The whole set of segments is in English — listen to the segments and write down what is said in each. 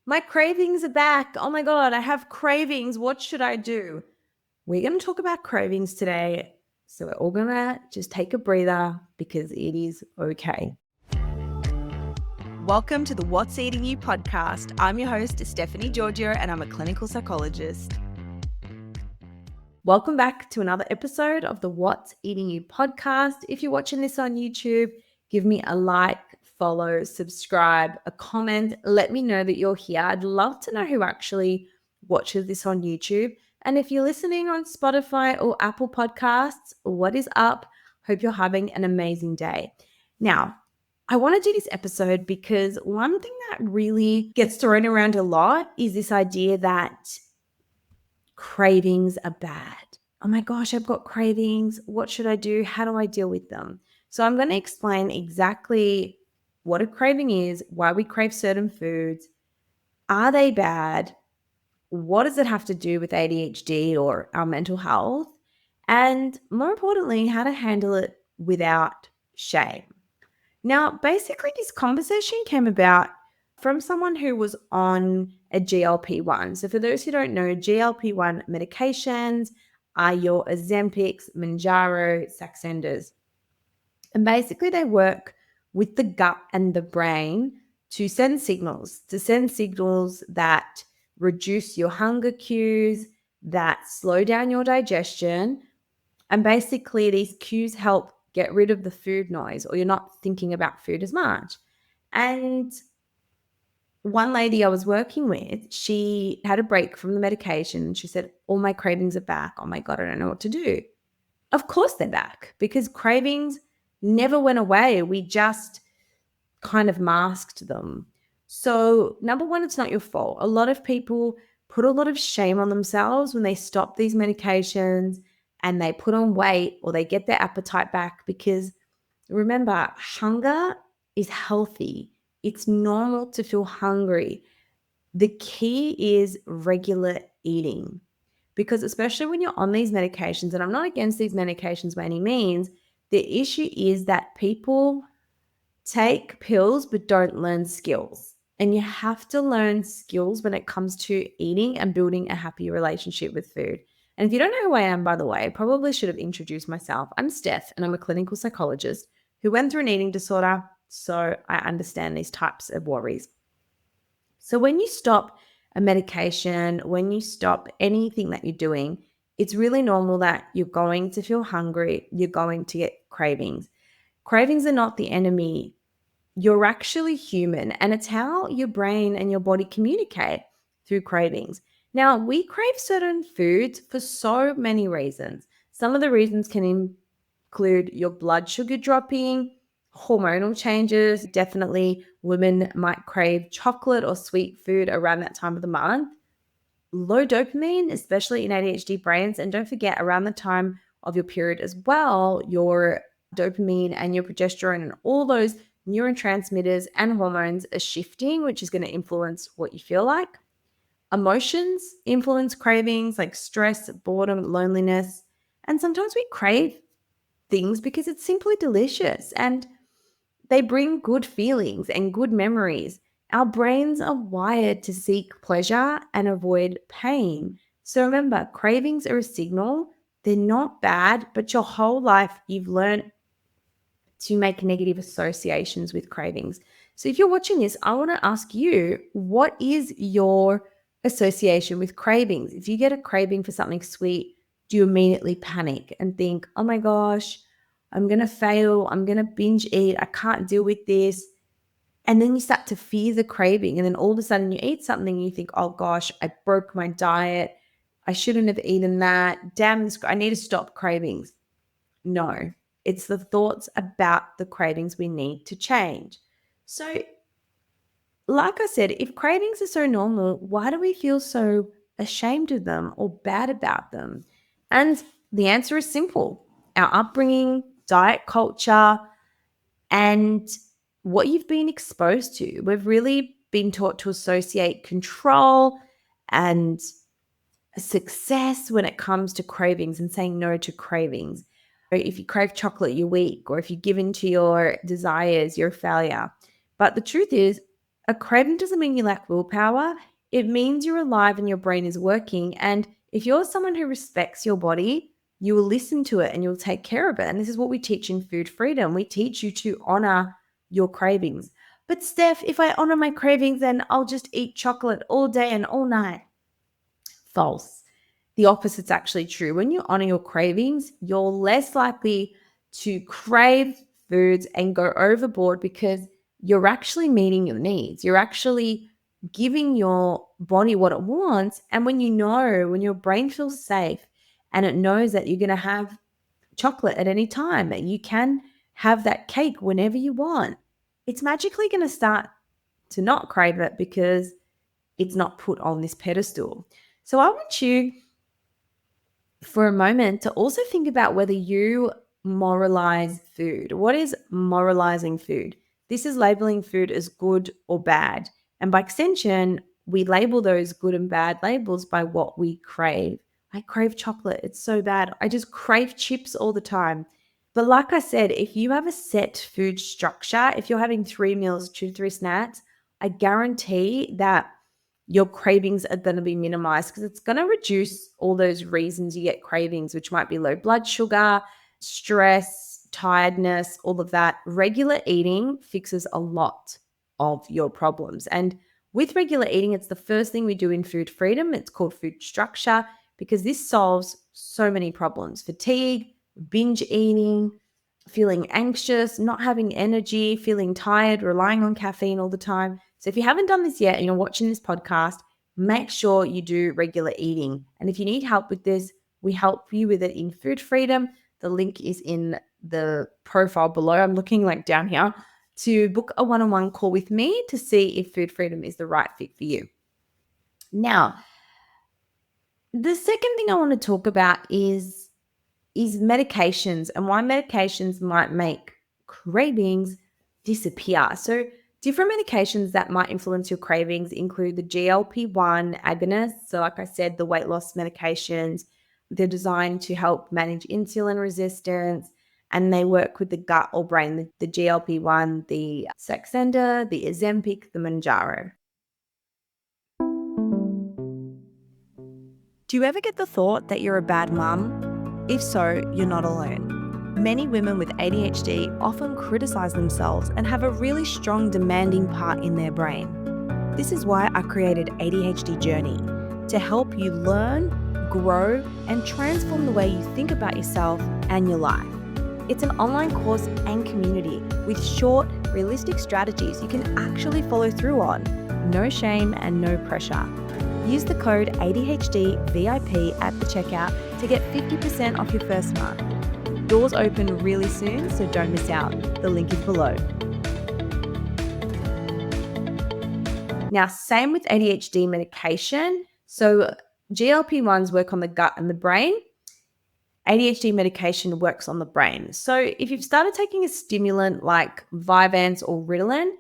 My cravings are back. Oh my God, I have cravings. What should I do? We're going to talk about cravings today. So we're all going to just take a breather because it is okay. Welcome to the What's Eating You podcast. I'm your host, Stephanie Giorgio, and I'm a clinical psychologist. Welcome back to another episode of the What's Eating You podcast. If you're watching this on YouTube, give me a like, follow, subscribe, a comment. Let me know that you're here. I'd love to know who actually watches this on YouTube. And if you're listening on Spotify or Apple Podcasts, what is up? Hope you're having an amazing day. Now, I want to do this episode because one thing that really gets thrown around a lot is this idea that cravings are bad. Oh my gosh, I've got cravings. What should I do? How do I deal with them? So I'm going to explain exactly what a craving is, why we crave certain foods. Are they bad? What does it have to do with ADHD or our mental health? And more importantly, how to handle it without shame. Now, basically, this conversation came about from someone who was on a GLP-1. So for those who don't know, GLP-1 medications are your Ozempics, Mounjaro, Saxendas. And basically they work with the gut and the brain to send signals that reduce your hunger cues, that slow down your digestion. And basically these cues help get rid of the food noise, or you're not thinking about food as much. And one lady I was working with, she had a break from the medication. She said, all my cravings are back. Oh my God, I don't know what to do. Of course they're back because cravings never went away. We just kind of masked them. So, number one, it's not your fault. A lot of people put a lot of shame on themselves when they stop these medications and they put on weight or they get their appetite back because remember, hunger is healthy. It's normal to feel hungry. The key is regular eating because especially when you're on these medications, and I'm not against these medications by any means, the issue is that people take pills but don't learn skills. And you have to learn skills when it comes to eating and building a happy relationship with food. And if you don't know who I am, by the way, I probably should have introduced myself. I'm Steph, and I'm a clinical psychologist who went through an eating disorder, so I understand these types of worries. So when you stop a medication, when you stop anything that you're doing, it's really normal that you're going to feel hungry, you're going to get cravings. Cravings are not the enemy. You're actually human, and it's how your brain and your body communicate through cravings. Now, we crave certain foods for so many reasons. Some of the reasons can include your blood sugar dropping, hormonal changes. Definitely, women might crave chocolate or sweet food around that time of the month. Low dopamine, especially in ADHD brains. And don't forget, around the time of your period as well, your dopamine and your progesterone and all those neurotransmitters and hormones are shifting, which is going to influence what you feel like. Emotions influence cravings like stress, boredom, loneliness. And sometimes we crave things because it's simply delicious and they bring good feelings and good memories. Our brains are wired to seek pleasure and avoid pain. So remember, cravings are a signal. They're not bad, but your whole life you've learned to make negative associations with cravings. So if you're watching this, I want to ask you, what is your association with cravings? If you get a craving for something sweet, do you immediately panic and think, oh my gosh, I'm going to fail. I'm going to binge eat. I can't deal with this. And then you start to fear the craving. And then all of a sudden you eat something and you think, oh gosh, I broke my diet. I shouldn't have eaten that. Damn, I need to stop cravings. No, it's the thoughts about the cravings we need to change. So, like I said, if cravings are so normal, why do we feel so ashamed of them or bad about them? And the answer is simple: our upbringing, diet culture, and what you've been exposed to. We've really been taught to associate control and success when it comes to cravings and saying no to cravings. If you crave chocolate, you're weak, or if you give in to your desires, you're a failure. But the truth is, A craving doesn't mean you lack willpower. It means you're alive and your brain is working. And if you're someone who respects your body, you will listen to it and you'll take care of it. And this is what we teach in Food Freedom. We teach you to honor your cravings. But Steph, if I honor my cravings, then I'll just eat chocolate all day and all night. False. The opposite's actually true. When you honor your cravings, you're less likely to crave foods and go overboard because you're actually meeting your needs. You're actually giving your body what it wants. And when your brain feels safe and it knows that you're going to have chocolate at any time, that you can have that cake whenever you want, it's magically going to start to not crave it because it's not put on this pedestal. So I want you for a moment to also think about whether you moralize food. What is moralizing food? This is labeling food as good or bad. And by extension, we label those good and bad labels by what we crave. I crave chocolate. It's so bad. I just crave chips all the time. But like I said, if you have a set food structure, if you're having 3 meals, 2 to 3 snacks, I guarantee that your cravings are going to be minimized because it's going to reduce all those reasons you get cravings, which might be low blood sugar, stress, tiredness, all of that. Regular eating fixes a lot of your problems. And with regular eating, it's the first thing we do in Food Freedom. It's called food structure because this solves so many problems: fatigue, binge eating, feeling anxious, not having energy, feeling tired, relying on caffeine all the time. So if you haven't done this yet and you're watching this podcast, make sure you do regular eating. And if you need help with this, we help you with it in Food Freedom. The link is in the profile below. I'm looking down here to book a one-on-one call with me to see if Food Freedom is the right fit for you. Now, the second thing I want to talk about is medications and why medications might make cravings disappear. So different medications that might influence your cravings include the GLP-1 agonists. So like I said, the weight loss medications, they're designed to help manage insulin resistance and they work with the gut or brain, the GLP-1, the Saxenda, the Ozempic, the Mounjaro. Do you ever get the thought that you're a bad mum? If so, you're not alone. Many women with ADHD often criticize themselves and have a really strong demanding part in their brain. This is why I created ADHD Journey, to help you learn, grow, and transform the way you think about yourself and your life. It's an online course and community with short, realistic strategies you can actually follow through on. No shame and no pressure. Use the code ADHDVIP at the checkout to get 50% off your first month. Doors open really soon, so don't miss out. The link is below. Now, same with ADHD medication. So GLP-1s work on the gut and the brain. ADHD medication works on the brain. So if you've started taking a stimulant like Vyvanse or Ritalin,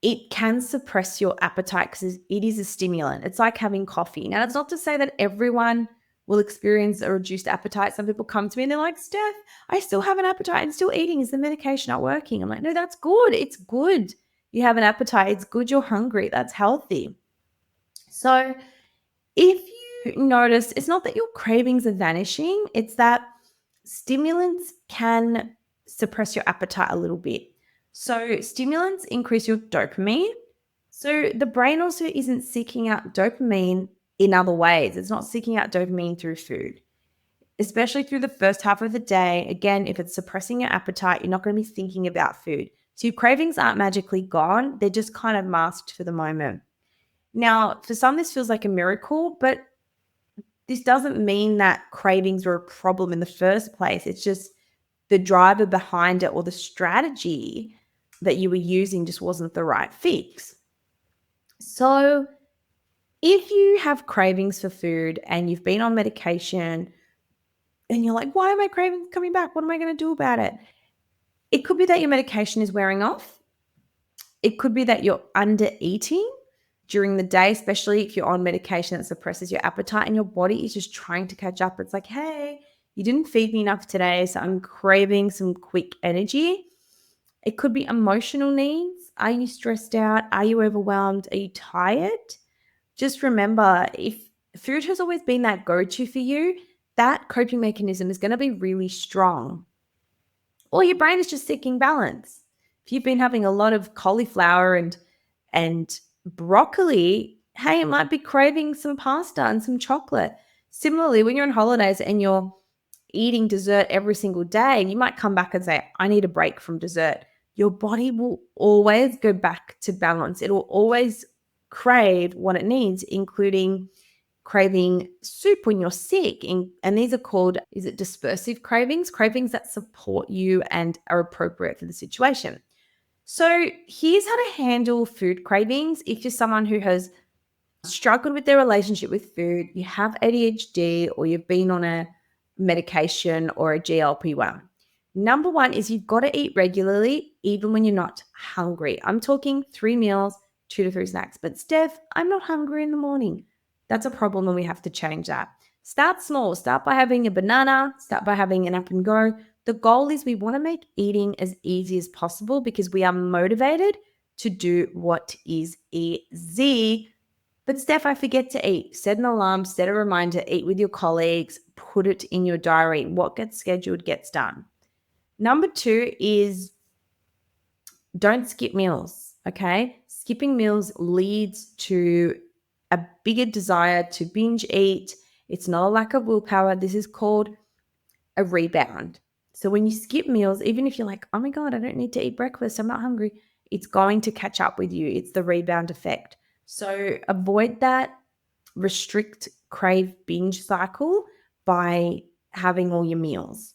it can suppress your appetite because it is a stimulant. It's like having coffee. Now, that's not to say that everyone will experience a reduced appetite. Some people come to me and they're like, Steph, I still have an appetite. I'm still eating. Is the medication not working? I'm like, no, that's good. It's good. You have an appetite. It's good you're hungry. That's healthy. So if you notice, it's not that your cravings are vanishing. It's that stimulants can suppress your appetite a little bit. So stimulants increase your dopamine. So the brain also isn't seeking out dopamine in other ways. It's not seeking out dopamine through food, especially through the first half of the day. Again, if it's suppressing your appetite, you're not going to be thinking about food. So your cravings aren't magically gone. They're just kind of masked for the moment. Now, for some, this feels like a miracle, but this doesn't mean that cravings were a problem in the first place. It's just the driver behind it or the strategy that you were using just wasn't the right fix. So if you have cravings for food and you've been on medication and you're like, why are my cravings coming back? What am I going to do about it? It could be that your medication is wearing off. It could be that you're under eating during the day, especially if you're on medication that suppresses your appetite and your body is just trying to catch up. It's like, hey, you didn't feed me enough today, so I'm craving some quick energy. It could be emotional needs. Are you stressed out? Are you overwhelmed? Are you tired? Just remember, if food has always been that go-to for you, that coping mechanism is going to be really strong. Or your brain is just seeking balance. If you've been having a lot of cauliflower and broccoli, hey, it might be craving some pasta and some chocolate. Similarly, when you're on holidays and you're eating dessert every single day, you might come back and say, I need a break from dessert. Your body will always go back to balance. It will always crave what it needs, including craving soup when you're sick. And these are called, is it dispersive cravings? Cravings that support you and are appropriate for the situation. So here's how to handle food cravings if you're someone who has struggled with their relationship with food, you have ADHD, or you've been on a medication or a GLP-1. Number one is you've got to eat regularly, even when you're not hungry. I'm talking 3 meals, 2 to 3 snacks. But Steph, I'm not hungry in the morning. That's a problem and we have to change that. Start small. Start by having a banana. Start by having an up and go. The goal is we want to make eating as easy as possible because we are motivated to do what is easy. But Steph, I forget to eat. Set an alarm, set a reminder, eat with your colleagues, put it in your diary. What gets scheduled gets done. Number 2 is don't skip meals, okay? Skipping meals leads to a bigger desire to binge eat. It's not a lack of willpower. This is called a rebound. So when you skip meals, even if you're like, oh my God, I don't need to eat breakfast, I'm not hungry, it's going to catch up with you. It's the rebound effect. So avoid that restrict, crave, binge cycle by having all your meals.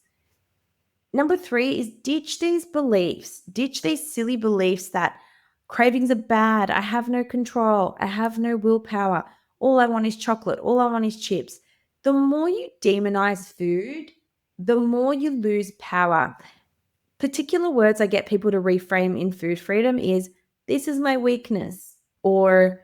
Number 3 is ditch these beliefs. Ditch these silly beliefs that cravings are bad. I have no control. I have no willpower. All I want is chocolate. All I want is chips. The more you demonize food, the more you lose power. Particular words I get people to reframe in food freedom is, this is my weakness, or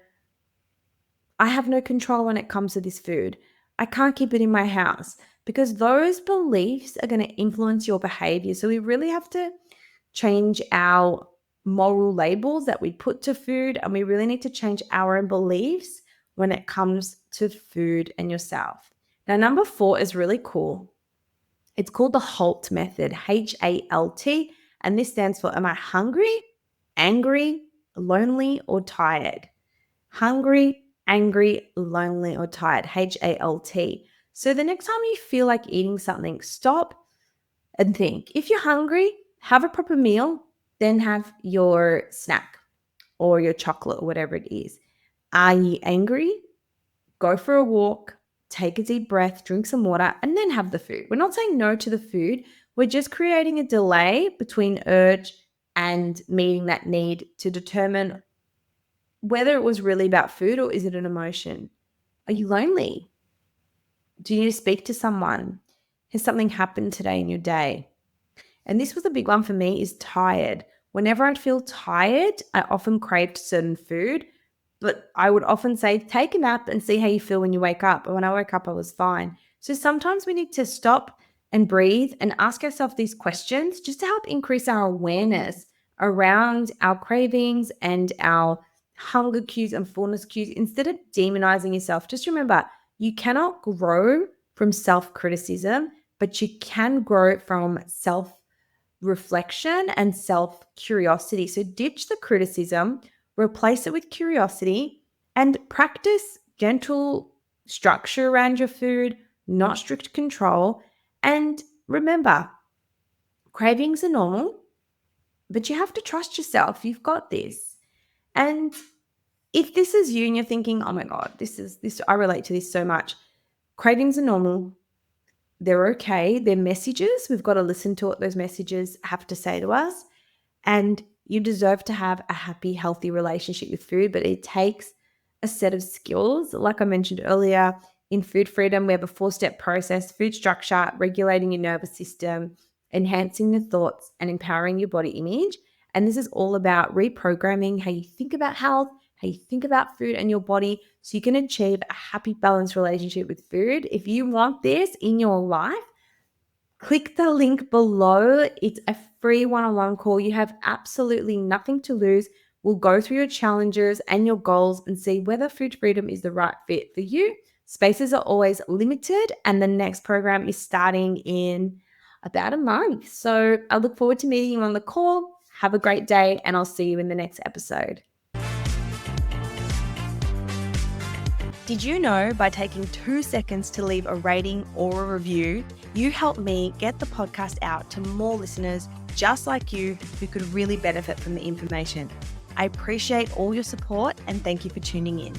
I have no control when it comes to this food. I can't keep it in my house, because those beliefs are going to influence your behavior. So we really have to change our moral labels that we put to food, and we really need to change our own beliefs when it comes to food and yourself. Now, number 4 is really cool. It's called the HALT method, HALT, and this stands for, am I hungry, angry, lonely, or tired? Hungry, angry, lonely, or tired, HALT. So the next time you feel like eating something, stop and think. If you're hungry, have a proper meal, then have your snack or your chocolate or whatever it is. Are you angry? Go for a walk, take a deep breath, drink some water, and then have the food. We're not saying no to the food. We're just creating a delay between urge and meeting that need to determine whether it was really about food or is it an emotion. Are you lonely? Do you need to speak to someone? Has something happened today in your day? And this was a big one for me, is tired. Whenever I feel tired, I often craved certain food, but I would often say, take a nap and see how you feel when you wake up. And when I woke up, I was fine. So sometimes we need to stop and breathe and ask ourselves these questions just to help increase our awareness around our cravings and our hunger cues and fullness cues. Instead of demonizing yourself, just remember, you cannot grow from self-criticism, but you can grow from self-reflection and self-curiosity. So ditch the criticism, replace it with curiosity, and practice gentle structure around your food, not strict control. And remember, cravings are normal, but you have to trust yourself. You've got this. And if this is you and you're thinking, oh my God, I relate to this so much. Cravings are normal. They're okay. They're messages. We've got to listen to what those messages have to say to us. And you deserve to have a happy, healthy relationship with food, but it takes a set of skills. Like I mentioned earlier, in Food Freedom, we have a 4-step process: food structure, regulating your nervous system, enhancing your thoughts, and empowering your body image. And this is all about reprogramming how you think about health, how you think about food and your body, so you can achieve a happy, balanced relationship with food. If you want this in your life, click the link below. It's a free one-on-one call. You have absolutely nothing to lose. We'll go through your challenges and your goals and see whether food freedom is the right fit for you. Spaces are always limited, and the next program is starting in about a month. So I look forward to meeting you on the call. Have a great day, and I'll see you in the next episode. Did you know by taking 2 seconds to leave a rating or a review, you help me get the podcast out to more listeners just like you who could really benefit from the information? I appreciate all your support and thank you for tuning in.